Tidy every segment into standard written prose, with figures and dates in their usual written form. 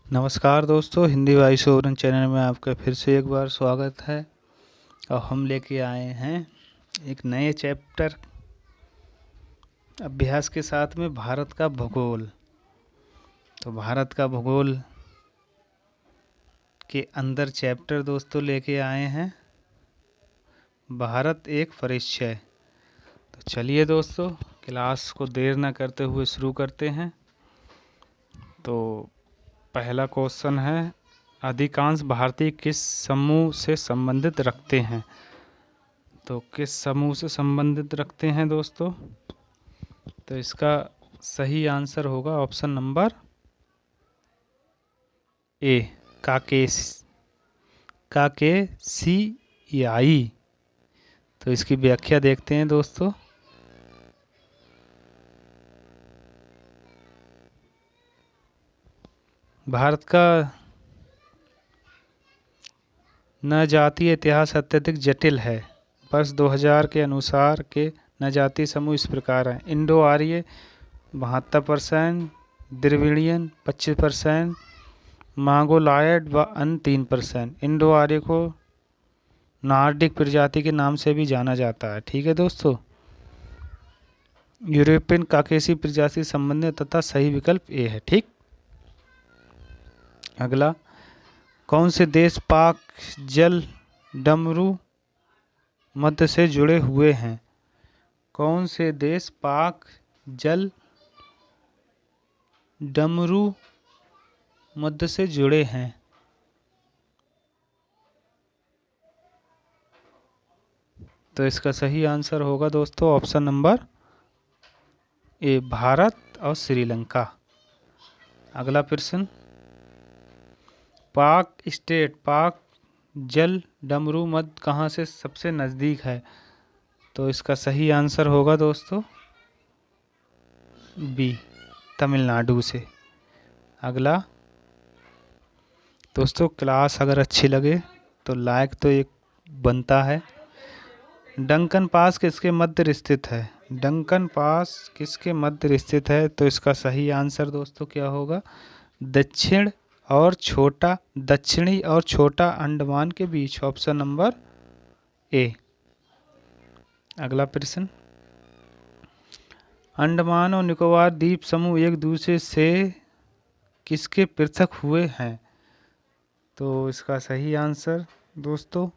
नमस्कार दोस्तों, Hindi voice over channel में आपका फिर से एक बार स्वागत है। और हम लेके आए हैं एक नए चैप्टर अभ्यास के साथ में भारत का भूगोल। तो भारत का भूगोल के अंदर चैप्टर दोस्तों लेके आए हैं भारत एक परिचय। तो चलिए दोस्तों, क्लास को देर न करते हुए शुरू करते हैं। तो पहला क्वेश्चन है, अधिकांश भारतीय किस समूह से संबंधित रखते हैं? तो किस समूह से संबंधित रखते हैं दोस्तों? तो इसका सही आंसर होगा ऑप्शन नंबर ए, काकेसियाई। तो इसकी व्याख्या देखते हैं दोस्तों। भारत का न जातीय इतिहास अत्यधिक जटिल है। वर्ष 2000 के अनुसार के न जातीय समूह इस प्रकार हैं: इंडो आर्य 72%, द्रविड़ियन 25%, मांगोलायड व अन्य 3%। इंडो आर्य को नार्डिक प्रजाति के नाम से भी जाना जाता है। ठीक है दोस्तों। यूरोपियन काकेसी प्रजाति से संबंधित तथा सही विकल्प ए है। ठीक। अगला, कौन से देश पाक जल डमरू मध्य से जुड़े हुए हैं? कौन से देश पाक जल डमरू मध्य से जुड़े हैं? तो इसका सही आंसर होगा दोस्तों ऑप्शन नंबर ए, भारत और श्रीलंका। अगला प्रश्न, पाक जल डमरू मध्य कहाँ से सबसे नज़दीक है? तो इसका सही आंसर होगा दोस्तों बी, तमिलनाडु से। अगला दोस्तों, क्लास अगर अच्छी लगे तो लाइक तो एक बनता है। डंकन पास किसके मध्य स्थित है? डंकन पास किसके मध्य स्थित है? तो इसका सही आंसर दोस्तों क्या होगा? दक्षिणी और छोटा अंडमान के बीच, ऑप्शन नंबर ए। अगला प्रश्न, अंडमान और निकोबार द्वीप समूह एक दूसरे से किसके पृथक हुए हैं? तो इसका सही आंसर दोस्तों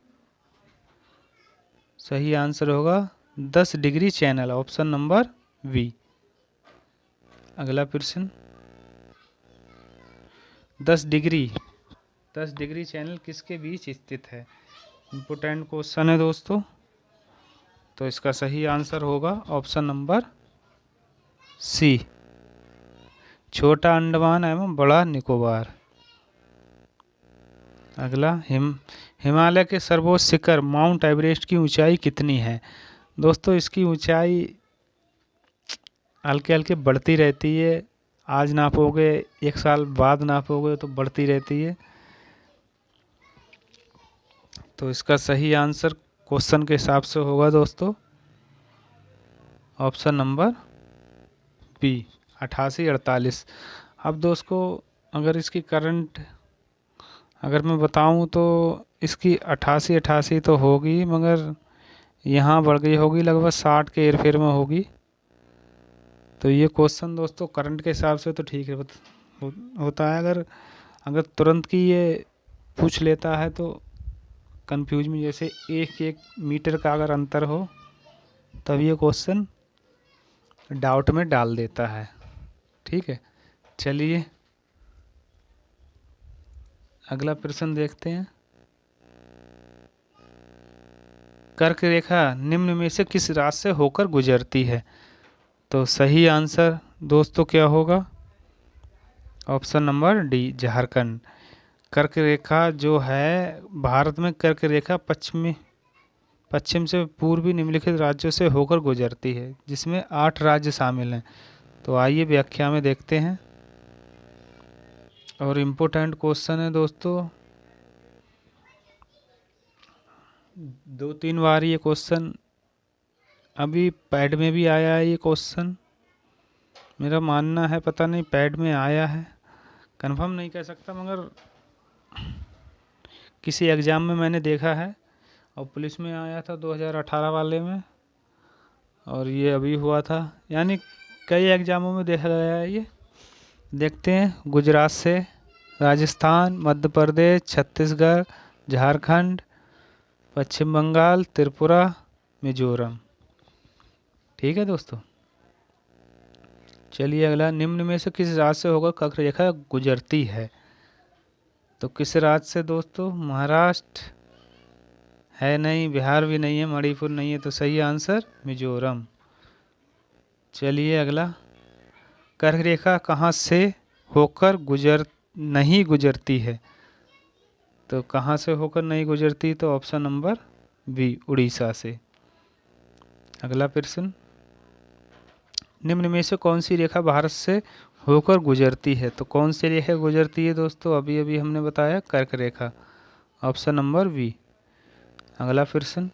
सही आंसर होगा 10 degree channel, option number B. अगला प्रश्न, 10 डिग्री चैनल किसके बीच स्थित है? इम्पोर्टेंट क्वेश्चन है दोस्तों। तो इसका सही आंसर होगा ऑप्शन नंबर सी, छोटा अंडमान एवं बड़ा निकोबार। अगला, हिमालय के सर्वोच्च शिखर माउंट एवरेस्ट की ऊंचाई कितनी है? दोस्तों इसकी ऊंचाई हल्के हल्के बढ़ती रहती है। आज नापोगे, एक साल बाद नापोगे तो बढ़ती रहती है। तो इसका सही आंसर क्वेश्चन के हिसाब से होगा दोस्तों ऑप्शन नंबर बी, 88-48। अब दोस्तों अगर इसकी करंट अगर मैं बताऊं तो इसकी 88 तो होगी, मगर यहाँ बढ़ गई होगी, लगभग 60 के हेरफेर में होगी। तो ये क्वेश्चन दोस्तों करंट के हिसाब से तो ठीक है होता है। अगर अगर तुरंत की ये पूछ लेता है तो कंफ्यूज में, जैसे 1 मीटर का अगर अंतर हो तब ये क्वेश्चन डाउट में डाल देता है। ठीक है, चलिए अगला प्रश्न देखते हैं। कर्क रेखा निम्न में से किस राज्य से होकर गुजरती है? तो सही आंसर दोस्तों क्या होगा? Option number D, Jharkhand. कर्क रेखा जो है भारत में, कर्क रेखा पश्चिम से पूर्वी निम्नलिखित राज्यों से होकर गुजरती है, जिसमें 8 राज्य शामिल हैं। तो आइए व्याख्या में देखते हैं। और इम्पोर्टेंट क्वेश्चन है दोस्तों, 2-3 बार ये क्वेश्चन अभी पैड में भी आया है। ये क्वेश्चन मेरा मानना है, पता नहीं पैड में आया है कंफर्म नहीं कह सकता, मगर किसी एग्ज़ाम में मैंने देखा है, और पुलिस में आया था 2018 वाले में, और ये अभी हुआ था, यानी कई एग्ज़ामों में देखा गया है ये। देखते हैं, गुजरात से, राजस्थान, मध्य प्रदेश, छत्तीसगढ़, झारखंड, पश्चिम बंगाल, त्रिपुरा, मिजोरम। ठीक है दोस्तों, चलिए अगला, निम्न में से किस राज्य से होकर कर्क रेखा गुजरती है? तो किस राज्य से दोस्तों? महाराष्ट्र है नहीं, बिहार भी नहीं है, मणिपुर नहीं है, तो सही आंसर मिजोरम। चलिए अगला, कर्क रेखा कहाँ से होकर नहीं गुजरती है? तो कहाँ से होकर नहीं गुजरती? तो ऑप्शन नंबर बी, उड़ीसा से। अगला प्रश्न, निम्न में से कौन सी रेखा भारत से होकर गुजरती है? तो कौन सी रेखा गुजरती है दोस्तों? अभी अभी हमने बताया, कर्क रेखा, ऑप्शन नंबर बी। अगला प्रश्न,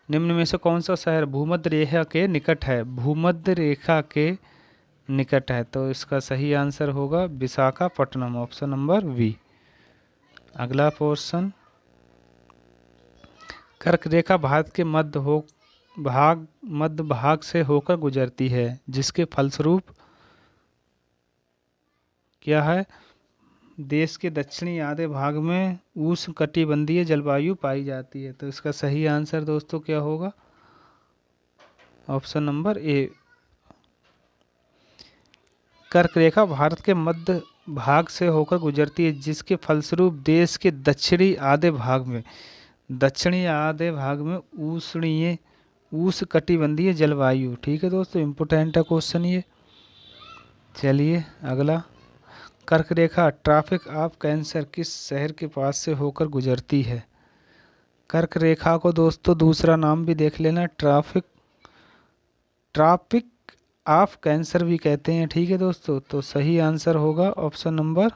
निम्न में से कौन सा शहर भूमध्य रेखा के निकट है? भूमध्य रेखा के निकट है, तो इसका सही आंसर होगा विशाखापट्टनम, ऑप्शन नंबर बी। अगला पोर्शन, कर्क रेखा भारत के मध्य भाग से होकर गुजरती है, जिसके फलस्वरूप क्या है? देश के दक्षिणी आधे भाग में उष्णकटिबंधीय जलवायु पाई जाती है, तो इसका सही आंसर दोस्तों क्या होगा? ऑप्शन नंबर ए। कर्क रेखा भारत के मध्य भाग से होकर गुजरती है, जिसके फलस्वरूप देश के दक्षिणी आधे भाग में उष्णकटिबंधीय जलवायु। ठीक है दोस्तों, इम्पोर्टेंट है क्वेश्चन ये। चलिए अगला, कर्क रेखा ट्रॉपिक ऑफ कैंसर किस शहर के पास से होकर गुजरती है? कर्क रेखा को दोस्तों दूसरा नाम भी देख लेना, ट्रॉपिक ऑफ कैंसर भी कहते हैं। ठीक है दोस्तों, तो सही आंसर होगा ऑप्शन नंबर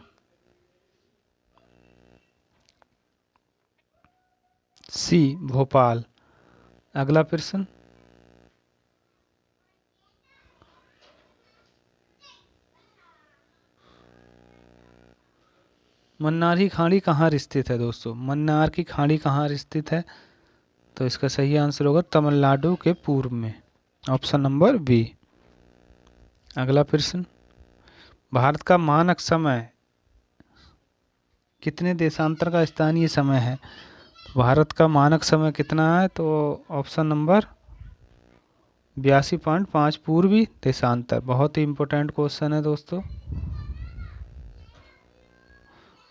सी, भोपाल। अगला प्रश्न, मन्नार की खाड़ी कहाँ स्थित है दोस्तों? मन्नार की खाड़ी कहाँ स्थित है? तो इसका सही आंसर होगा तमिलनाडु के पूर्व में, ऑप्शन नंबर बी। अगला प्रश्न, भारत का मानक समय कितने देशांतर का स्थानीय समय है? भारत का मानक समय कितना है? तो ऑप्शन नंबर 82.5 पूर्वी देशांतर। बहुत ही इंपॉर्टेंट क्वेश्चन है दोस्तों।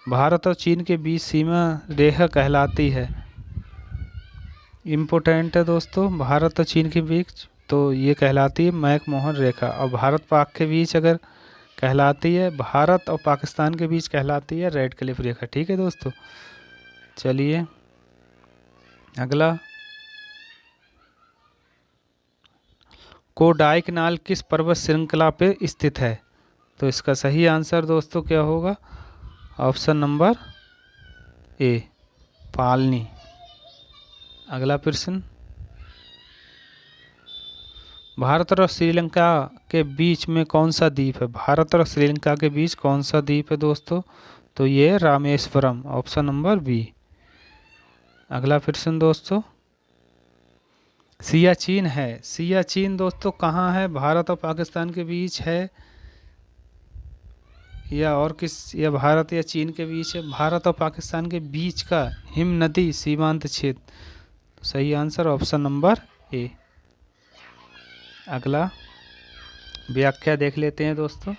भारत और चीन के बीच सीमा रेखा कहलाती है, इम्पोर्टेंट है दोस्तों, भारत और चीन के बीच तो ये कहलाती है मैकमोहन रेखा, और भारत पाक के बीच अगर कहलाती है, भारत और पाकिस्तान के बीच कहलाती है रेड क्लिफ रेखा। ठीक है दोस्तों, चलिए अगला, कोडाइकनाल किस पर्वत श्रृंखला पे स्थित है? तो इसका सही आंसर दोस्तों क्या होगा? ऑप्शन नंबर ए, पालनी। अगला प्रश्न, भारत और श्रीलंका के बीच में कौन सा द्वीप है? भारत और श्रीलंका के बीच कौन सा द्वीप है दोस्तों? तो ये रामेश्वरम, ऑप्शन नंबर बी। अगला प्रश्न दोस्तों, सियाचिन है, सियाचिन दोस्तों कहाँ है? भारत और पाकिस्तान के बीच है, या भारत या चीन के बीच है? भारत और पाकिस्तान के बीच का हिम नदी सीमांत क्षेत्र। सही आंसर ऑप्शन नंबर ए। अगला व्याख्या देख लेते हैं दोस्तों।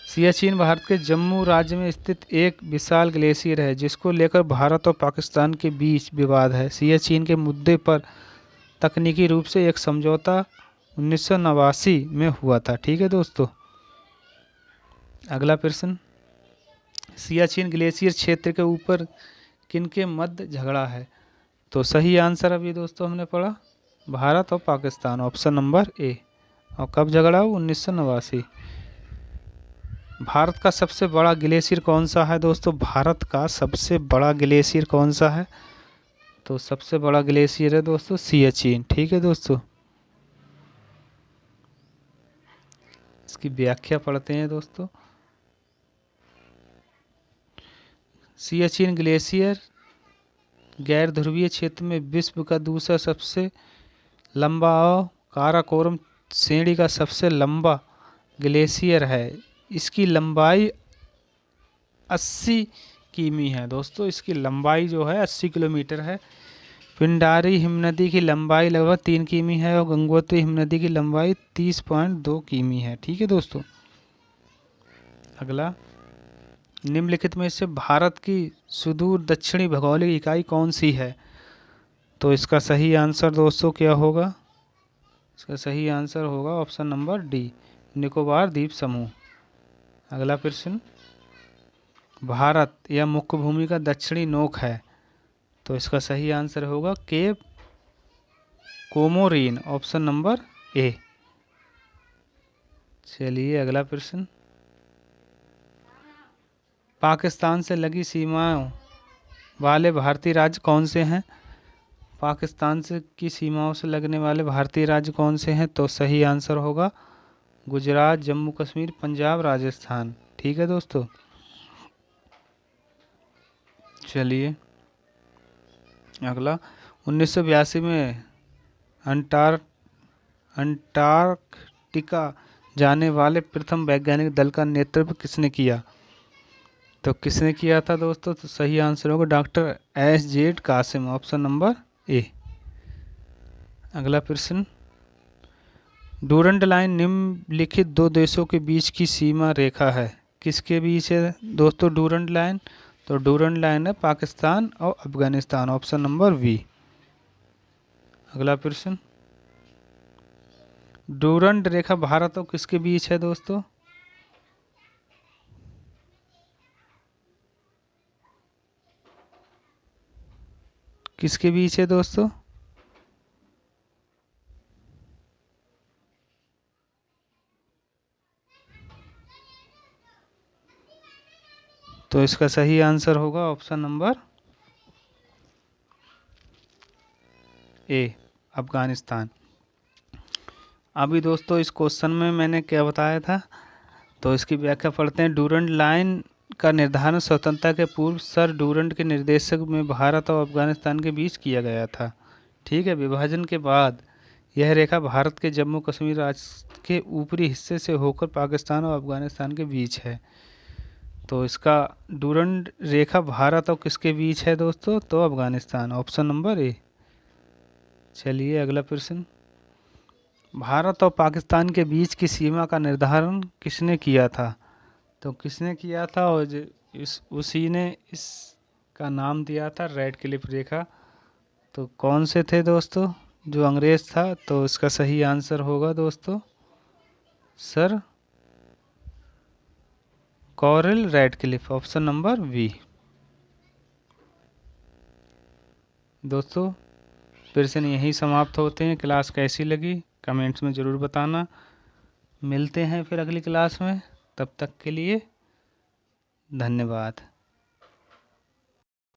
सियाचिन भारत के जम्मू राज्य में स्थित एक विशाल ग्लेशियर है, जिसको लेकर भारत और पाकिस्तान के बीच विवाद है। सियाचिन के मुद्दे पर तकनीकी रूप से एक समझौता 1989 में हुआ था। ठीक है दोस्तों, अगला प्रश्न, सियाचिन ग्लेशियर क्षेत्र के ऊपर किनके मध्य झगड़ा है? तो सही आंसर अभी दोस्तों हमने पढ़ा, भारत और पाकिस्तान, ऑप्शन नंबर ए। और कब झगड़ा हो? 1989। भारत का सबसे बड़ा ग्लेशियर कौन सा है दोस्तों? भारत का सबसे बड़ा ग्लेशियर कौन सा है? तो सबसे बड़ा ग्लेशियर है दोस्तों सियाचिन। ठीक है दोस्तों, इसकी व्याख्या पढ़ते हैं दोस्तों। सियाचिन ग्लेशियर गैर ध्रुवीय क्षेत्र में विश्व का दूसरा सबसे लंबा और काराकोरम श्रेणी का सबसे लंबा ग्लेशियर है। इसकी लंबाई 80 किमी है दोस्तों। इसकी लंबाई जो है 80 किलोमीटर है। पिंडारी हिमनदी की लंबाई लगभग 3 किमी है और गंगोत्री हिमनदी की लंबाई 30.2 किमी है। ठीक है दोस्तों। अगला, निम्नलिखित में से भारत की सुदूर दक्षिणी भौगोलिक इकाई कौन सी है? तो इसका सही आंसर दोस्तों क्या होगा? इसका सही आंसर होगा ऑप्शन नंबर डी, निकोबार द्वीप समूह। अगला प्रश्न, भारत या मुख्य भूमि का दक्षिणी नोक है? तो इसका सही आंसर होगा केप कोमोरीन, ऑप्शन नंबर ए। चलिए अगला प्रश्न, पाकिस्तान से लगी सीमाओं वाले भारतीय राज्य कौन से हैं? पाकिस्तान से की सीमाओं से लगने वाले भारतीय राज्य कौन से हैं? तो सही आंसर होगा गुजरात, जम्मू कश्मीर, पंजाब, राजस्थान। ठीक है दोस्तों। चलिए अगला, 1982 में अंटार्कटिका जाने वाले प्रथम वैज्ञानिक दल का नेतृत्व किसने किया? तो किसने किया था दोस्तों? तो सही आंसर होगा doctor S Z. Qasim, option number A. अगला प्रश्न, डूरंड लाइन निम्नलिखित दो देशों के बीच की सीमा रेखा है। किसके बीच है दोस्तों डूरंड लाइन? तो डूरंड लाइन है पाकिस्तान और अफगानिस्तान, ऑप्शन नंबर बी। अगला प्रश्न, डूरंड रेखा भारत और किसके बीच है दोस्तों? किसके बीच है दोस्तों? तो इसका सही आंसर होगा ऑप्शन नंबर ए, अफगानिस्तान। अभी दोस्तों इस क्वेश्चन में मैंने क्या बताया था, तो इसकी व्याख्या पढ़ते हैं। डूरंड लाइन का निर्धारण स्वतंत्रता के पूर्व सर डूरंड के निर्देशक में भारत और अफगानिस्तान के बीच किया गया था। ठीक है, विभाजन के बाद यह रेखा भारत के जम्मू कश्मीर राज्य के ऊपरी हिस्से से होकर पाकिस्तान और अफगानिस्तान के बीच है। तो इसका डूरंड रेखा भारत और किसके बीच है दोस्तों? तो अफगानिस्तान, ऑप्शन नंबर ए। चलिए अगला प्रश्न, भारत और पाकिस्तान के बीच की सीमा का निर्धारण किसने किया था? तो किसने किया था और उसी ने इसका नाम दिया था रेड क्लिफ रेखा। तो कौन से थे दोस्तों? जो अंग्रेज था। तो इसका सही आंसर होगा दोस्तों sir Cyril Radcliffe, option number B. दोस्तों प्रश्न यहीं समाप्त होते हैं। क्लास कैसी लगी कमेंट्स में ज़रूर बताना। मिलते हैं फिर अगली क्लास में, तब तक के लिए धन्यवाद।